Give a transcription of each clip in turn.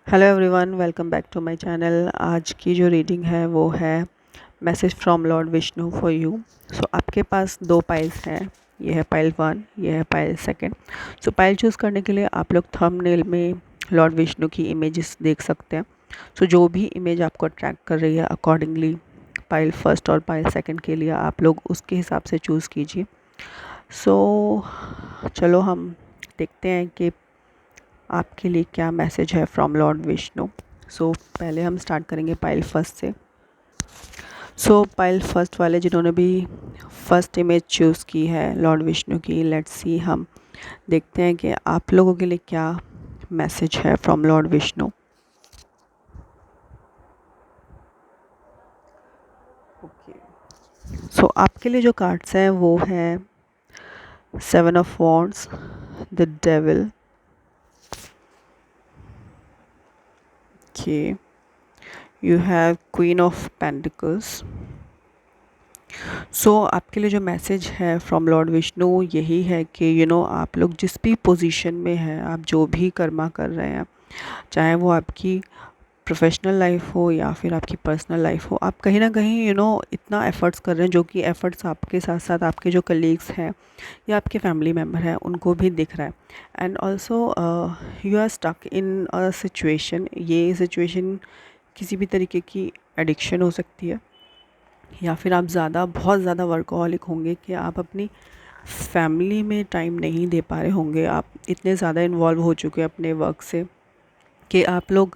Hello everyone, welcome back to my channel. आज की जो रीडिंग है वो है message from lord Vishnu for you. So आपके पास दो पाइल्स हैं, ये है पाइल वन, ये है पाइल सेकंड। सो पाइल चूज़ करने के लिए आप लोग थंबनेल में लॉर्ड विष्णु की इमेजेस देख सकते हैं। सो जो भी इमेज आपको अट्रैक्ट कर रही है अकॉर्डिंगली पाइल फर्स्ट और पाइल सेकंड के लिए आप लोग उसके हिसाब से चूज़ कीजिए। सो चलो हम देखते हैं कि आपके लिए क्या मैसेज है फ्रॉम लॉर्ड विष्णु। सो पहले हम स्टार्ट करेंगे पाइल फर्स्ट से। सो पाइल फर्स्ट वाले जिन्होंने भी फर्स्ट इमेज चूज़ की है लॉर्ड विष्णु की, लेट्स सी, हम देखते हैं कि आप लोगों के लिए क्या मैसेज है from lord Vishnu. Okay, so आपके लिए जो कार्ड्स हैं वो है seven of wands, the devil, okay, you have queen of pentacles. So आपके लिए जो मैसेज है फ्रॉम लॉर्ड विष्णु यही है कि आप लोग जिस भी पोजीशन में हैं, आप जो भी कर्मा कर रहे हैं, चाहे वो आपकी प्रोफेशनल लाइफ हो या फिर आपकी पर्सनल लाइफ हो, आप कहीं ना कहीं इतना एफर्ट्स कर रहे हैं, जो कि एफर्ट्स आपके साथ साथ आपके जो कलीग्स हैं या आपके फैमिली मेम्बर हैं उनको भी दिख रहा है। And also you are stuck in a situation. ये सिचुएशन किसी भी तरीके की एडिक्शन हो सकती है, या फिर आप बहुत ज़्यादा वर्कहॉलिक होंगे कि आप अपनी फैमिली में टाइम नहीं दे पा रहे होंगे। आप इतने ज़्यादा इन्वॉल्व हो चुके हैं अपने वर्क से कि आप लोग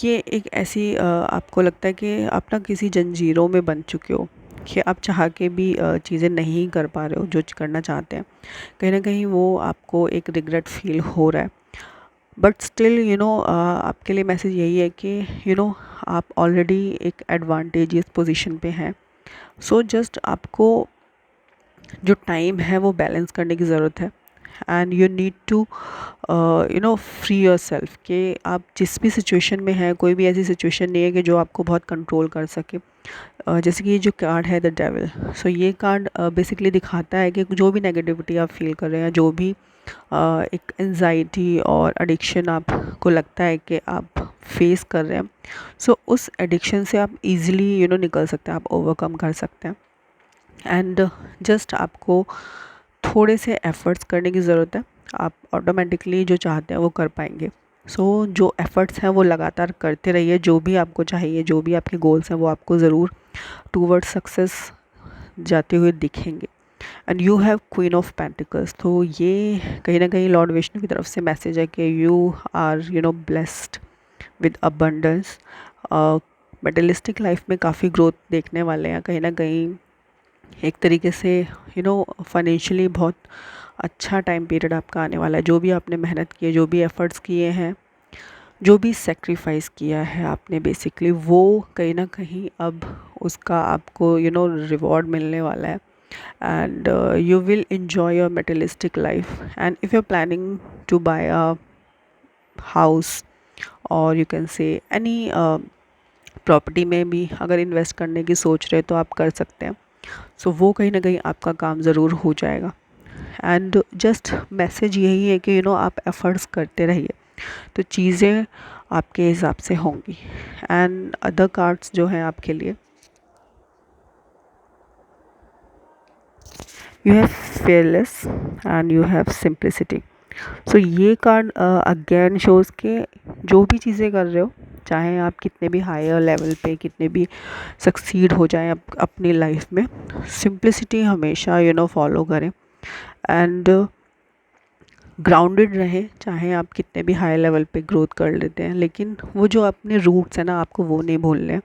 ये एक ऐसी आपको लगता है कि आप ना किसी जंजीरों में बंध चुके हो कि आप चाह के भी चीज़ें नहीं कर पा रहे हो जो करना चाहते हैं। कहीं ना कहीं वो आपको एक रिग्रेट फील हो रहा है। बट स्टिल आपके लिए मैसेज यही है कि आप ऑलरेडी एक एडवांटेजियस पोजीशन पे हैं। सो जस्ट आपको जो टाइम है वो बैलेंस करने की ज़रूरत है। And you need to free yourself कि आप जिस भी सिचुएशन में हैं, कोई भी ऐसी सिचुएशन नहीं है कि जो आपको बहुत कंट्रोल कर सके। जैसे कि ये जो कार्ड है द डेविल, सो ये कार्ड बेसिकली दिखाता है कि जो भी नेगेटिविटी आप फील कर रहे हैं, जो भी एक एंजाइटी और एडिक्शन आपको लगता है कि आप फेस कर रहे हैं, सो उस एडिक्शन से आप इजीली निकल सकते हैं, आप ओवरकम कर सकते हैं। एंड जस्ट आपको थोड़े से एफ़र्ट्स करने की ज़रूरत है, आप ऑटोमेटिकली जो चाहते हैं वो कर पाएंगे। सो जो एफ़र्ट्स हैं वो लगातार करते रहिए, जो भी आपको चाहिए, जो भी आपके गोल्स हैं वो आपको ज़रूर टूवर्ड्स सक्सेस जाते हुए दिखेंगे। And you have queen of pentacles, तो ये कहीं ना कहीं लॉर्ड विष्णु की तरफ से मैसेज है कि you are blessed with abundance. Materialistic life में काफ़ी ग्रोथ देखने वाले हैं। कहीं ना कहीं एक तरीके से फाइनेंशियली बहुत अच्छा टाइम पीरियड आपका आने वाला है। जो भी आपने मेहनत की है, जो भी एफ़र्ट्स किए हैं, जो भी सेक्रीफाइस किया है आपने, बेसिकली वो कहीं ना कहीं अब उसका आपको रिवॉर्ड मिलने वाला है। And you will enjoy your materialistic life. And if you're planning to buy a house, or you can say any property में भी अगर इन्वेस्ट करने की सोच रहे तो आप कर सकते हैं। सो वो कहीं ना कहीं आपका काम ज़रूर हो जाएगा। एंड जस्ट मैसेज यही है कि आप एफ़र्ट्स करते रहिए तो चीज़ें आपके हिसाब से होंगी। एंड अदर कार्ड्स जो हैं आपके लिए, you have fearless and you have simplicity. So ये कार्ड अगेन शोज़ के जो भी चीज़ें कर रहे हो, चाहे आप कितने भी हायर लेवल पे कितने भी सक्सीड हो जाएं अपनी लाइफ में, सिंप्लिसिटी हमेशा फॉलो करें। एंड ग्राउंडेड रहें, चाहे आप कितने भी हाई लेवल पे ग्रोथ कर लेते हैं, लेकिन वो जो अपने रूट्स हैं ना, आपको वो नहीं भूलने।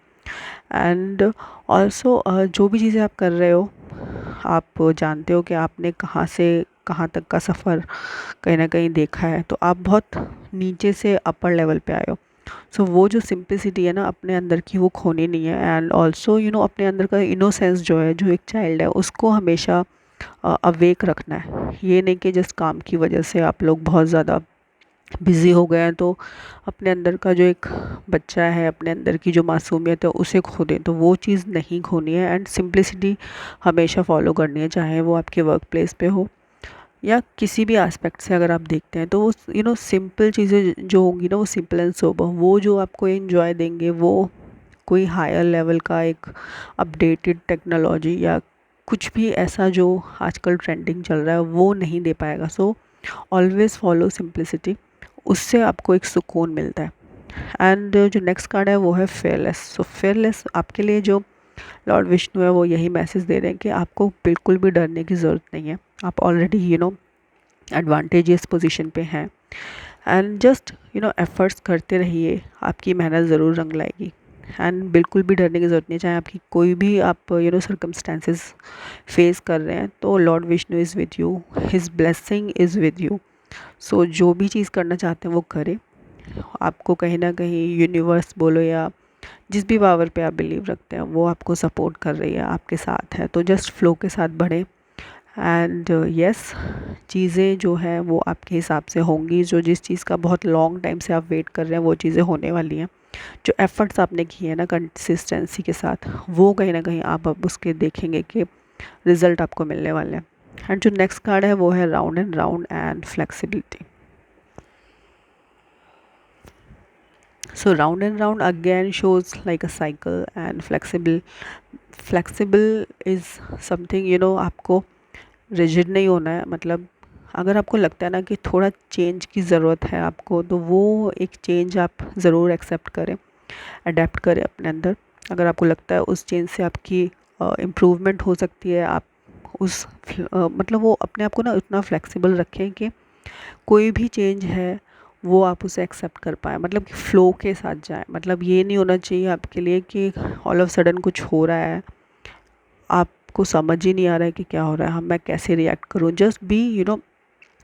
एंड ऑल्सो जो भी चीज़ें आप कर रहे हो, आप जानते हो कि आपने कहाँ से कहाँ तक का सफ़र कहीं ना कहीं देखा है, तो आप बहुत नीचे से अपर लेवल पे आए हो। सो वो जो सिंप्लिसिटी है ना अपने अंदर की, वो खोनी नहीं है। एंड ऑल्सो अपने अंदर का इनोसेंस जो है, जो एक चाइल्ड है, उसको हमेशा अवेक रखना है। ये नहीं कि जिस काम की वजह से आप लोग बहुत ज़्यादा बिज़ी हो गए हैं तो अपने अंदर का जो एक बच्चा है, अपने अंदर की जो मासूमियत है उसे खो दें। तो वो चीज़ नहीं खोनी है। एंड सिंप्लिसिटी हमेशा फॉलो करनी है, चाहे वो आपके वर्क प्लेस पे हो या किसी भी एस्पेक्ट से अगर आप देखते हैं, तो वो सिंपल चीज़ें जो होंगी ना, वो सिंपल एंड सोबर, वो जो आपको एंजॉय देंगे, वो कोई हायर लेवल का एक अपडेटेड टेक्नोलॉजी या कुछ भी ऐसा जो आजकल ट्रेंडिंग चल रहा है वो नहीं दे पाएगा। सो ऑलवेज़ फॉलो सिंप्लिसिटी, उससे आपको एक सुकून मिलता है। एंड जो नेक्स्ट कार्ड है वो है फेयरलेस। सो फेयरलेस आपके लिए जो लॉर्ड विष्णु है वो यही मैसेज दे रहे हैं कि आपको बिल्कुल भी डरने की ज़रूरत नहीं है। आप ऑलरेडी एडवांटेजियस पोजीशन पे हैं, एंड जस्ट एफर्ट्स करते रहिए, आपकी मेहनत ज़रूर रंग लाएगी। एंड बिल्कुल भी डरने की ज़रूरत नहीं है, चाहे आपकी कोई भी आप सर्कमस्टेंसेस फेस कर रहे हैं, तो lord Vishnu is with you, his blessing is with you. So जो भी चीज़ करना चाहते हैं वो करें। आपको कहीं ना कहीं यूनिवर्स बोलो या जिस भी पावर पे आप बिलीव रखते हैं वो आपको सपोर्ट कर रही है, आपके साथ है, तो जस्ट फ्लो के साथ बढ़े। एंड यस, चीज़ें जो हैं वो आपके हिसाब से होंगी, जो जिस चीज़ का बहुत लॉन्ग टाइम से आप वेट कर रहे हैं वो चीज़ें होने वाली हैं। जो एफ़र्ट्स आपने किए हैं ना कंसिस्टेंसी के साथ, वो कहीं ना कहीं आप अब उसके देखेंगे कि रिज़ल्ट आपको मिलने वाले हैं। एंड जो नेक्स्ट कार्ड है वो है round and round and flexibility. So round and round again shows like a cycle, and flexible is something आपको रिजिड नहीं होना है। मतलब अगर आपको लगता है ना कि थोड़ा चेंज की ज़रूरत है आपको, तो वो एक चेंज आप ज़रूर एक्सेप्ट करें, अडेप्ट करें अपने अंदर। अगर आपको लगता है उस चेंज से आपकी इम्प्रूवमेंट हो सकती है, आप मतलब वो अपने आप को ना उतना फ्लेक्सिबल रखें कि कोई भी चेंज है वो आप उसे एक्सेप्ट कर पाएँ, मतलब कि फ़्लो के साथ जाएँ। मतलब ये नहीं होना चाहिए आपके लिए कि ऑल ऑफ सडन कुछ हो रहा है, आपको समझ ही नहीं आ रहा है कि क्या हो रहा है, मैं कैसे रिएक्ट करूँ। जस्ट बी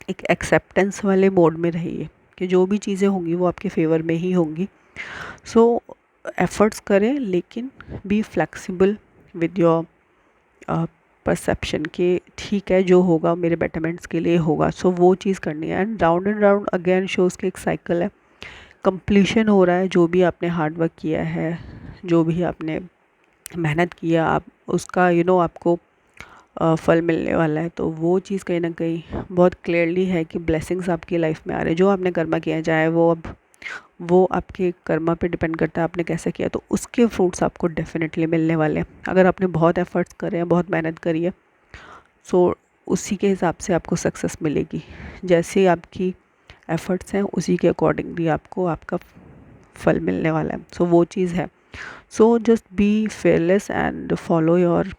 एक एक्सेप्टेंस वाले मोड में रहिए कि जो भी चीज़ें होंगी वो आपके फेवर में ही होंगी। सो एफ़र्ट्स करें, लेकिन be flexible with your perception कि ठीक है, जो होगा मेरे बेटरमेंट्स के लिए होगा। सो वो चीज़ करनी है। एंड राउंड अगेन शोज़ कि एक साइकिल है, कंप्लीशन हो रहा है। जो भी आपने हार्ड वर्क किया है, जो भी आपने मेहनत किया, आप उसका आपको फल मिलने वाला है। तो वो चीज़ कहीं ना कहीं बहुत क्लियरली है कि ब्लेसिंग्स आपकी लाइफ में आ रहे हैं। जो आपने कर्मा किया है, चाहे वो आपके कर्मा पे डिपेंड करता है आपने कैसे किया, तो उसके फ्रूट्स आपको डेफिनेटली मिलने वाले हैं। अगर आपने बहुत एफर्ट्स करे हैं, बहुत मेहनत करी है, सो उसी के हिसाब से आपको सक्सेस मिलेगी। जैसे आपकी एफ़र्ट्स हैं उसी के अकॉर्डिंगली आपको आपका फल मिलने वाला है। सो वो चीज़ है। So just be fearless and follow your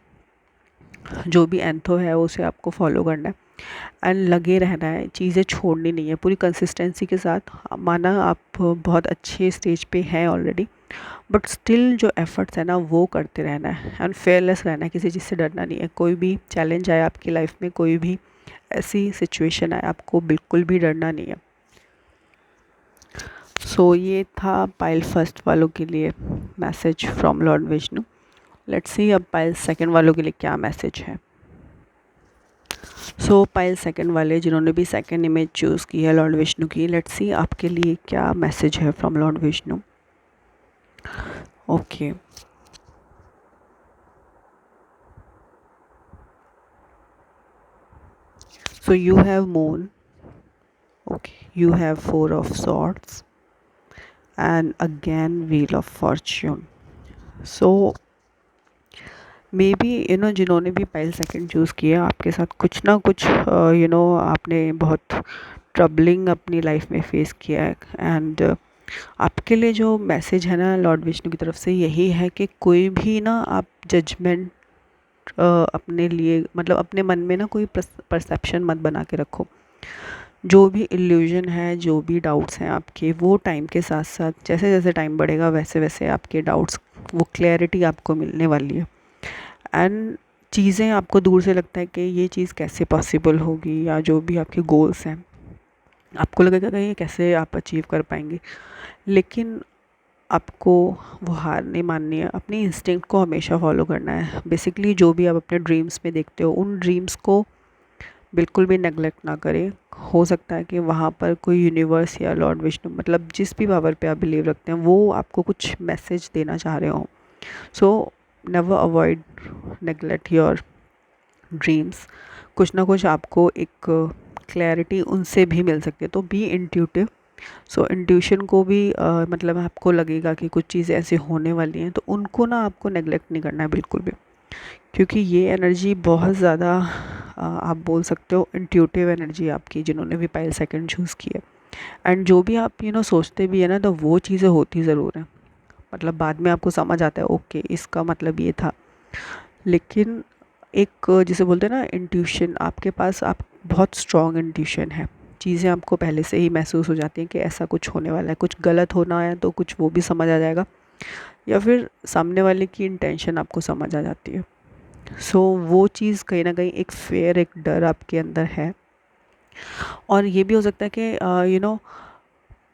जो भी एंथो है उसे आपको फॉलो करना है, एंड लगे रहना है, चीज़ें छोड़नी नहीं है पूरी कंसिस्टेंसी के साथ। माना आप बहुत अच्छे स्टेज पे हैं ऑलरेडी, बट स्टिल जो एफ़र्ट्स है ना वो करते रहना है, एंड फेयरलेस रहना है, किसी चीज़ से डरना नहीं है। कोई भी चैलेंज आए आपकी लाइफ में, कोई भी ऐसी सिचुएशन आए, आपको बिल्कुल भी डरना नहीं है। सो ये था पाइल फर्स्ट वालों के लिए message from lord Vishnu. Let's see अब पाइल सेकंड वालों के लिए क्या मैसेज है। सो पाइल सेकंड वाले जिन्होंने भी सेकंड इमेज चूज़ की है लॉर्ड विष्णु की, लेट्स सी आपके लिए क्या मैसेज है from lord Vishnu. Okay, so you have moon, okay, you have four of swords, and again wheel of fortune. So may be जिन्होंने भी पाइल सेकंड चूज़ किया, आपके साथ कुछ ना कुछ आपने बहुत ट्रबलिंग अपनी लाइफ में फेस किया है। एंड आपके लिए जो मैसेज है ना लॉर्ड विष्णु की तरफ से यही है कि कोई भी ना आप जजमेंट अपने लिए, मतलब अपने मन में ना कोई परसेप्शन मत बना के रखो। जो भी इल्यूजन है, जो भी डाउट्स हैं आपके, वो टाइम के साथ साथ जैसे जैसे टाइम बढ़ेगा वैसे वैसे आपके डाउट्स, वो क्लैरिटी आपको मिलने वाली है। एंड चीज़ें आपको दूर से लगता है कि ये चीज़ कैसे पॉसिबल होगी, या जो भी आपके गोल्स हैं आपको लगेगा कि ये कैसे आप अचीव कर पाएंगे, लेकिन आपको वो हार नहीं माननी है। अपनी इंस्टिंक्ट को हमेशा फॉलो करना है। बेसिकली जो भी आप अपने ड्रीम्स में देखते हो, उन ड्रीम्स को बिल्कुल भी नेगलेक्ट ना करें। हो सकता है कि वहाँ पर कोई यूनिवर्स या लॉर्ड विष्णु, मतलब जिस भी पावर पे आप बिलीव रखते हैं, वो आपको कुछ मैसेज देना चाह रहे हो। So never avoid neglect your dreams. कुछ ना कुछ आपको एक क्लैरिटी उनसे भी मिल सकती है। तो बी इंट्यूटिव। सो इंट्यूशन को भी मतलब आपको लगेगा कि कुछ चीज़ें ऐसी होने वाली हैं, तो उनको ना आपको नेगलेक्ट नहीं करना है बिल्कुल भी, क्योंकि ये एनर्जी बहुत ज़्यादा आप बोल सकते हो इंट्यूटिव एनर्जी आपकी, जिन्होंने भी पायल सेकंड चूज़ किया। एंड जो भी आप सोचते भी है ना, तो वो चीज़ें होती ज़रूर हैं। मतलब बाद में आपको समझ आता है ओके इसका मतलब ये था, लेकिन एक जिसे बोलते हैं ना इंट्यूशन, आपके पास आप बहुत स्ट्रॉन्ग इंट्यूशन है। चीज़ें आपको पहले से ही महसूस हो जाती हैं कि ऐसा कुछ होने वाला है, कुछ गलत होना है तो कुछ वो भी समझ आ जाएगा, या फिर सामने वाले की इंटेंशन आपको समझ आ जाती है। सो वो चीज़ कहीं ना कहीं एक फेयर, एक डर आपके अंदर है। और ये भी हो सकता है कि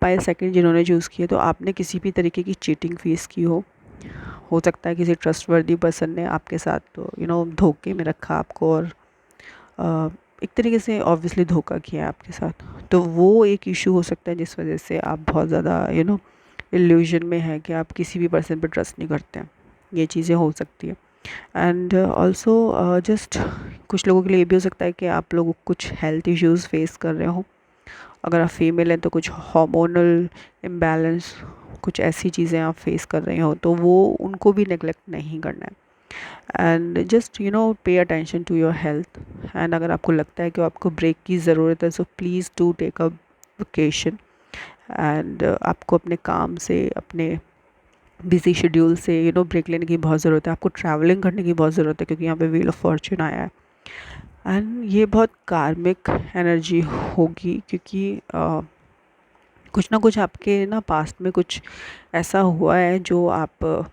बाय सेकंड जिन्होंने चूज़ किया, तो आपने किसी भी तरीके की चीटिंग फेस की हो सकता है किसी ट्रस्टवर्दी पर्सन ने आपके साथ तो धोखे में रखा आपको, और अ, एक तरीके से ऑब्वियसली धोखा किया है आपके साथ। तो वो एक इशू हो सकता है जिस वजह से आप बहुत ज़्यादा इल्यूजन में है कि आप किसी भी पर्सन पर ट्रस्ट नहीं करते हैं। ये चीज़ें हो सकती है। एंड ऑल्सो जस्ट कुछ लोगों के लिए ये भी हो सकता है कि आप लोग कुछ हेल्थ इश्यूज़ फेस कर रहे हो। अगर आप फीमेल हैं तो कुछ हार्मोनल इम्बैलेंस, कुछ ऐसी चीज़ें आप फेस कर रहे हो, तो वो उनको भी नेगलेक्ट नहीं करना है। And just pay attention to your health. And अगर आपको लगता है कि आपको ब्रेक की ज़रूरत है, so please do take a vacation. And आपको अपने काम से, अपने बिजी शेड्यूल से ब्रेक लेने की बहुत ज़रूरत है। आपको ट्रैवलिंग करने की बहुत ज़रूरत है, क्योंकि यहाँ पे व्हील ऑफ फॉर्चून आया है। एंड ये बहुत कार्मिक एनर्जी होगी, क्योंकि कुछ ना कुछ आपके ना पास्ट में कुछ ऐसा हुआ है जो आप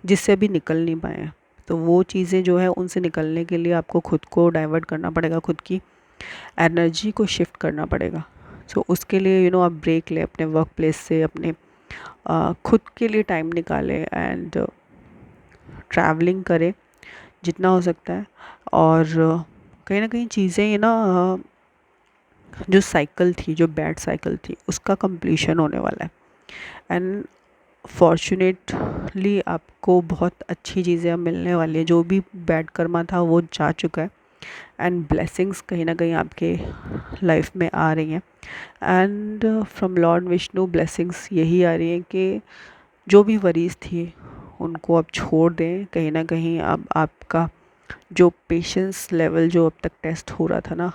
जिससे अभी निकल नहीं पाए हैं। तो वो चीज़ें जो है उनसे निकलने के लिए आपको खुद को डाइवर्ट करना पड़ेगा, खुद की एनर्जी को शिफ्ट करना पड़ेगा। सो उसके लिए आप ब्रेक लें अपने वर्क प्लेस से, अपने खुद के लिए टाइम निकालें एंड ट्रैवलिंग करें जितना हो सकता है। और कहीं ना कहीं चीज़ें जो साइकिल थी, जो बैड साइकिल थी, उसका कंप्लीशन होने वाला है। एंड फॉर्चुनेटली आपको बहुत अच्छी चीज़ें अब मिलने वाली है। जो भी बैड कर्मा था वो जा चुका है, एंड ब्लेसिंग्स कहीं ना कहीं आपके लाइफ में आ रही हैं। And from lord Vishnu blessings यही आ रही हैं कि जो भी वरीज थी उनको आप छोड़ दें। कहीं ना कहीं अब आपका जो पेशेंस लेवल जो अब तक टेस्ट हो रहा था ना,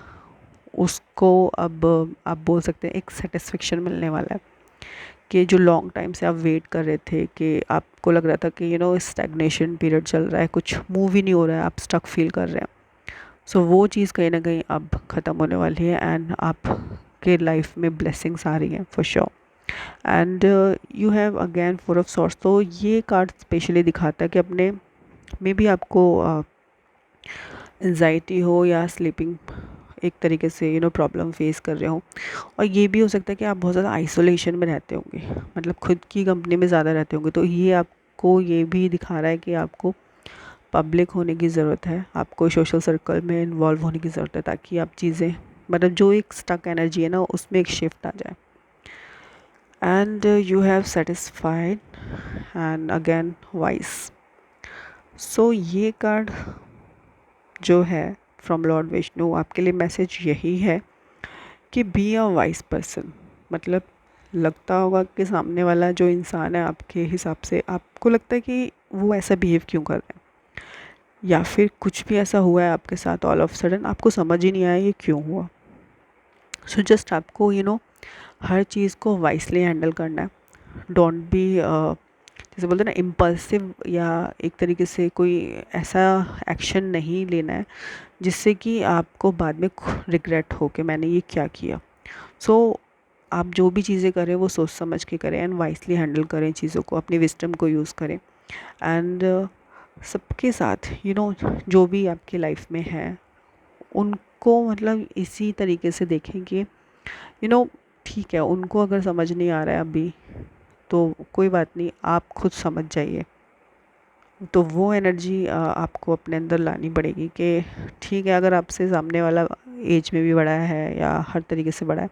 उसको अब आप बोल सकते हैं एक सेटिस्फेक्शन मिलने वाला है। कि जो लॉन्ग टाइम से आप वेट कर रहे थे, कि आपको लग रहा था कि स्टैग्नेशन पीरियड चल रहा है, कुछ मूव ही नहीं हो रहा है, आप स्टक फील कर रहे हैं। सो वो चीज़ कहीं ना कहीं अब ख़त्म होने वाली है, एंड आपके लाइफ में ब्लेसिंग्स आ रही हैं for sure. And you have again four of swords. तो ये कार्ड स्पेशली दिखाता है कि अपने में भी आपको एंजाइटी हो या स्लीपिंग एक तरीके से प्रॉब्लम फेस कर रहे हो। और ये भी हो सकता है कि आप बहुत ज़्यादा आइसोलेशन में रहते होंगे, मतलब खुद की कंपनी में ज़्यादा रहते होंगे। तो ये आपको ये भी दिखा रहा है कि आपको पब्लिक होने की ज़रूरत है, आपको सोशल सर्कल में इन्वॉल्व होने की ज़रूरत है, ताकि आप चीज़ें मतलब जो एक स्टक एनर्जी है ना उसमें एक शिफ्ट आ जाए। And you have satisfied and again vice. So ये कार्ड जो है फ्रॉम लॉर्ड विष्णु, आपके लिए मैसेज यही है कि बी अ वाइस पर्सन। मतलब लगता होगा कि सामने वाला जो इंसान है आपके हिसाब से आपको लगता है कि वो ऐसा बिहेव क्यों कर रहा है, या फिर कुछ भी ऐसा हुआ है आपके साथ ऑल ऑफ सडन आपको समझ ही नहीं आया ये क्यों हुआ। सो जस्ट आपको हर चीज़ को वाइसली हैंडल करना है। डोंट बी जैसे बोलते हैं ना इम्पल्सिव, या एक तरीके से कोई ऐसा एक्शन नहीं लेना है जिससे कि आपको बाद में रिग्रेट हो कि मैंने ये क्या किया। सो आप जो भी चीज़ें करें वो सोच समझ के करें, एंड वाइसली हैंडल करें चीज़ों को, अपनी विस्डम को यूज़ करें। एंड सबके साथ जो भी आपकी लाइफ में है उनको मतलब इसी तरीके से देखें कि ठीक है, उनको अगर समझ नहीं आ रहा है अभी तो कोई बात नहीं, आप खुद समझ जाइए। तो वो एनर्जी आपको अपने अंदर लानी पड़ेगी कि ठीक है, अगर आपसे सामने वाला एज में भी बड़ा है या हर तरीके से बड़ा है,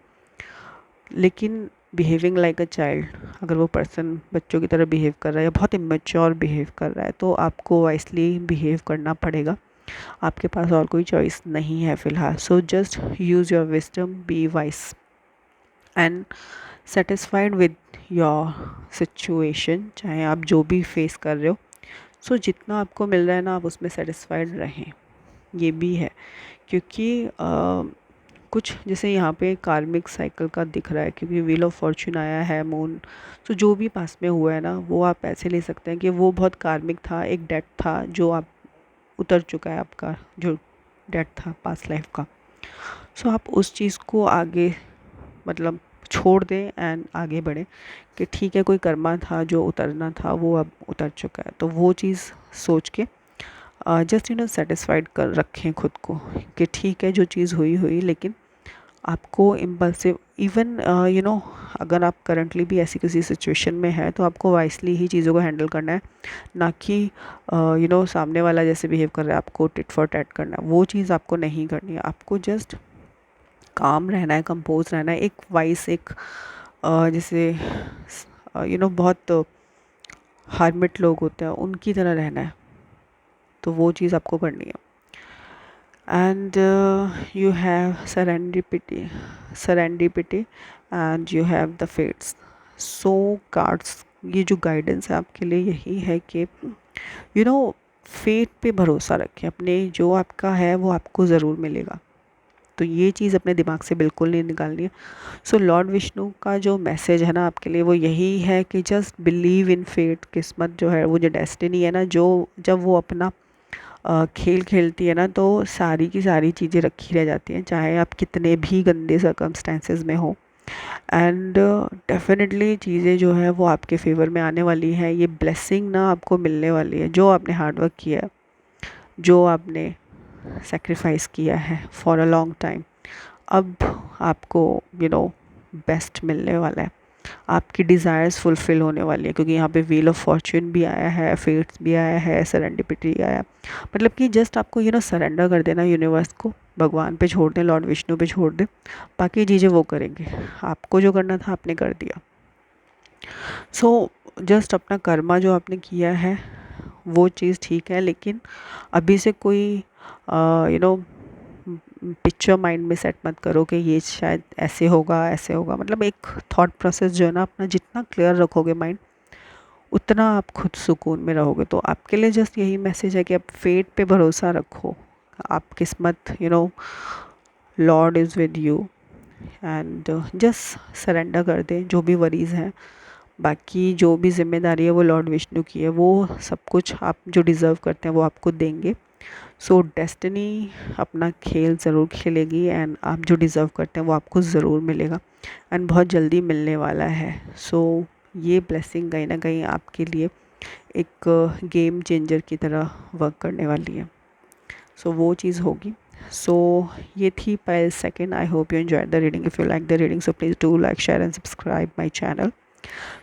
लेकिन बिहेविंग लाइक अ चाइल्ड, अगर वो पर्सन बच्चों की तरह बिहेव कर रहा है या बहुत इमेच्योर बिहेव कर रहा है, तो आपको वाइसली बिहेव करना पड़ेगा। आपके पास और कोई चॉइस नहीं है फ़िलहाल। So just use your wisdom, be wise and satisfied with your situation, चाहे आप जो भी फेस कर रहे हो। सो जितना आपको मिल रहा है ना, आप उसमें सेटिस्फाइड रहें, ये भी है। क्योंकि कुछ जैसे यहाँ पे कार्मिक साइकिल का दिख रहा है, क्योंकि व्हील ऑफ फॉर्चून आया है, मून। तो जो भी पास में हुआ है ना, वो आप ऐसे ले सकते हैं कि वो बहुत कार्मिक था, एक डेट था जो आप उतर चुका है, आपका जो डेट था पास्ट लाइफ का। सो आप उस चीज़ को आगे मतलब छोड़ दें एंड आगे बढ़ें कि ठीक है, कोई कर्मा था जो उतरना था, वो अब उतर चुका है। तो वो चीज़ सोच के जस्ट सेटिस्फाइड कर रखें खुद को कि ठीक है, जो चीज़ हुई हुई, लेकिन आपको इम्पल्सिव इवन अगर आप करंटली भी ऐसी किसी सिचुएशन में है, तो आपको वाइसली ही चीज़ों को हैंडल करना है, ना कि सामने वाला जैसे बिहेव कर रहा है आपको टिट फॉर टैट करना है। वो चीज़ आपको नहीं करनी है। आपको जस्ट काम रहना है, कंपोज रहना है, एक वाइस एक जैसे बहुत हार्मिट लोग होते हैं उनकी तरह रहना है। तो वो चीज़ आपको करनी है। And you have serendipity and you have the fates. So cards, ये जो गाइडेंस है आपके लिए यही है कि फेट पे भरोसा रखें अपने, जो आपका है वो आपको ज़रूर मिलेगा। तो ये चीज़ अपने दिमाग से बिल्कुल नहीं निकालनी है। सो लॉर्ड विष्णु का जो मैसेज है ना आपके लिए, वो यही है कि जस्ट बिलीव इन फेट। किस्मत जो है, वो जो डेस्टिनी है ना, जो जब वो अपना खेल खेलती है ना, तो सारी की सारी चीज़ें रखी रह जाती हैं, चाहे आप कितने भी गंदे सर्कमस्टेंसेस में हो। एंड डेफिनेटली चीज़ें जो है वो आपके फेवर में आने वाली है। ये ब्लेसिंग ना आपको मिलने वाली है, जो आपने हार्डवर्क किया है, जो आपने सेक्रीफाइस किया है फॉर अ लॉन्ग टाइम, अब आपको बेस्ट मिलने वाला है। आपकी डिज़ायर्स फुलफ़िल होने वाली है, क्योंकि यहाँ पे व्हील ऑफ फॉर्च्यून भी आया है, फेट्स भी आया है, सेरेंडिपिटी आया है। मतलब कि जस्ट आपको सरेंडर कर देना यूनिवर्स को, भगवान पे छोड़ दें, लॉर्ड विष्णु पे छोड़ दें, बाकी चीज़ें वो करेंगे। आपको जो करना था आपने कर दिया। सो जस्ट अपना कर्मा जो आपने किया है वो चीज़ ठीक है, लेकिन अभी से कोई पिक्चर माइंड में सेट मत करो कि ये शायद ऐसे होगा ऐसे होगा। मतलब एक थॉट प्रोसेस जो है ना, अपना जितना क्लियर रखोगे माइंड, उतना आप खुद सुकून में रहोगे। तो आपके लिए जस्ट यही मैसेज है कि आप फेट पे भरोसा रखो। आप किस्मत Lord is with you and just surrender कर दें जो भी वरीज़ हैं। बाकी जो भी जिम्मेदारी है वो लॉर्ड विष्णु की है, वो सब कुछ आप जो डिज़र्व करते हैं वो आपको देंगे। सो डेस्टिनी अपना खेल ज़रूर खेलेगी एंड आप जो डिज़र्व करते हैं वो आपको ज़रूर मिलेगा एंड बहुत जल्दी मिलने वाला है। सो ये ब्लेसिंग कहीं ना कहीं आपके लिए एक गेम चेंजर की तरह वर्क करने वाली है। सो वो चीज़ होगी। सो ये थी pile second. I hope you enjoy the reading. If you like the reading, so please do like, share and subscribe my channel.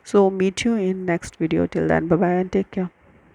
So meet you in next video. Till then, bye bye and take care.